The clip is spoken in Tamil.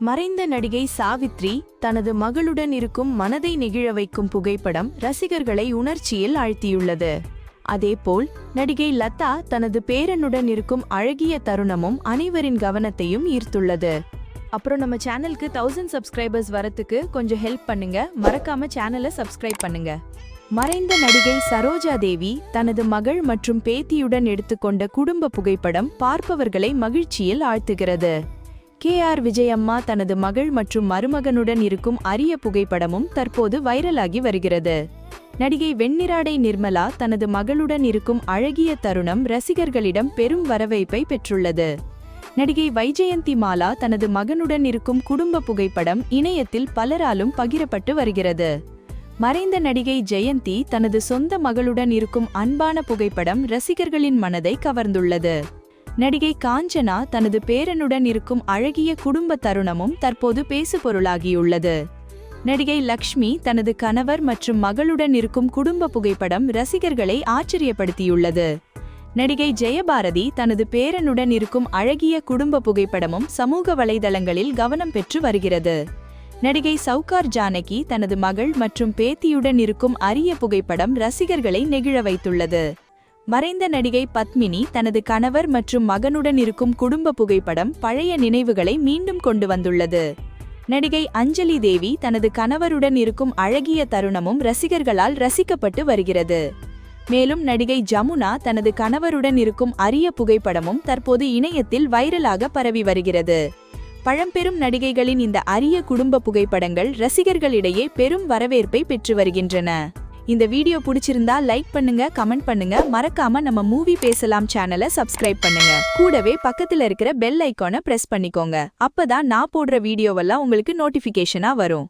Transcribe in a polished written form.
மறைந்த நடிகை சாவித்ரி தனது மகளுடன் இருக்கும் மனதை நெகிழ வைக்கும் புகைப்படம் ரசிகர்களை உணர்ச்சியில் ஆழ்த்தியுள்ளது. அதேபோல் நடிகை லதா தனது பேரனுடன் இருக்கும் அழகிய தருணமும் அனைவரின் கவனத்தையும் ஈர்த்துள்ளது. அப்புறம் நம்ம சேனலுக்கு 1000 சப்ஸ்கிரைபர்ஸ் வரத்துக்கு கொஞ்சம் ஹெல்ப் பண்ணுங்க. மறக்காம சேனலை சப்ஸ்கிரைப் பண்ணுங்க. மறைந்த நடிகை சரோஜா தேவி தனது மகள் மற்றும் பேத்தியுடன் எடுத்துக்கொண்ட குடும்ப புகைப்படம் பார்ப்பவர்களை மகிழ்ச்சியில் ஆழ்த்துகிறது. KR விஜயம்மா தனது மகள் மற்றும் மருமகனுடன் இருக்கும் அரிய புகைப்படமும் தற்போது வைரலாகி வருகிறது. நடிகை வெண்ணிராடை நிர்மலா தனது மகளுடன் இருக்கும் அழகிய தருணம் ரசிகர்களிடம் பெரும் வரவேற்பை பெற்றுள்ளது. நடிகை வைஜெயந்தி மாலா தனது மகனுடன் இருக்கும் குடும்ப புகைப்படம் இணையத்தில் பலராலும் பகிரப்பட்டு வருகிறது. மறைந்த நடிகை ஜெயந்தி தனது சொந்த மகளுடன் இருக்கும் அன்பான புகைப்படம் ரசிகர்களின் மனதை கவர்ந்துள்ளது. நடிகை காஞ்சனா தனது பேரனுடன் இருக்கும் அழகிய குடும்ப தருணமும் தற்போது பேசுபொருளாகியுள்ளது. நடிகை லக்ஷ்மி தனது கணவர் மற்றும் மகளுடன் இருக்கும் குடும்ப புகைப்படம் ரசிகர்களை ஆச்சரியப்படுத்தியுள்ளது. நடிகை ஜெயபாரதி தனது பேரனுடன் இருக்கும் அழகிய குடும்ப புகைப்படமும் சமூக வலைதளங்களில் கவனம் பெற்று வருகிறது. நடிகை சவுகார் ஜானகி தனது மகள் மற்றும் பேத்தியுடன் இருக்கும் அரிய புகைப்படம் ரசிகர்களை நெகிழ வைத்துள்ளது. மறைந்த நடிகை பத்மினி தனது கணவர் மற்றும் மகனுடன் இருக்கும் குடும்ப புகைப்படம் பழைய நினைவுகளை மீண்டும் கொண்டு வந்துள்ளது. நடிகை அஞ்சலி தேவி தனது கணவருடன் இருக்கும் அழகிய தருணமும் ரசிகர்களால் ரசிக்கப்பட்டு வருகிறது. மேலும் நடிகை ஜமுனா தனது கணவருடன் இருக்கும் அரிய புகைப்படமும் தற்போது இணையத்தில் வைரலாக பரவி வருகிறது. பழம்பெரும் நடிகைகளின் இந்த அரிய குடும்ப புகைப்படங்கள் ரசிகர்களிடையே பெரும் வரவேற்பை பெற்று வருகின்றன. இந்த வீடியோ பிடிச்சிருந்தா லைக் பண்ணுங்க, கமெண்ட் பண்ணுங்க. மறக்காம நம்ம மூவி பேசலாம் சேனலை சப்ஸ்கிரைப் பண்ணுங்க. கூடவே பக்கத்துல இருக்கிற பெல் ஐகானை பிரஸ் பண்ணிக்கோங்க. அப்பதான் நான் போடுற வீடியோவெல்லாம் உங்களுக்கு நோட்டிபிகேஷனா வரும்.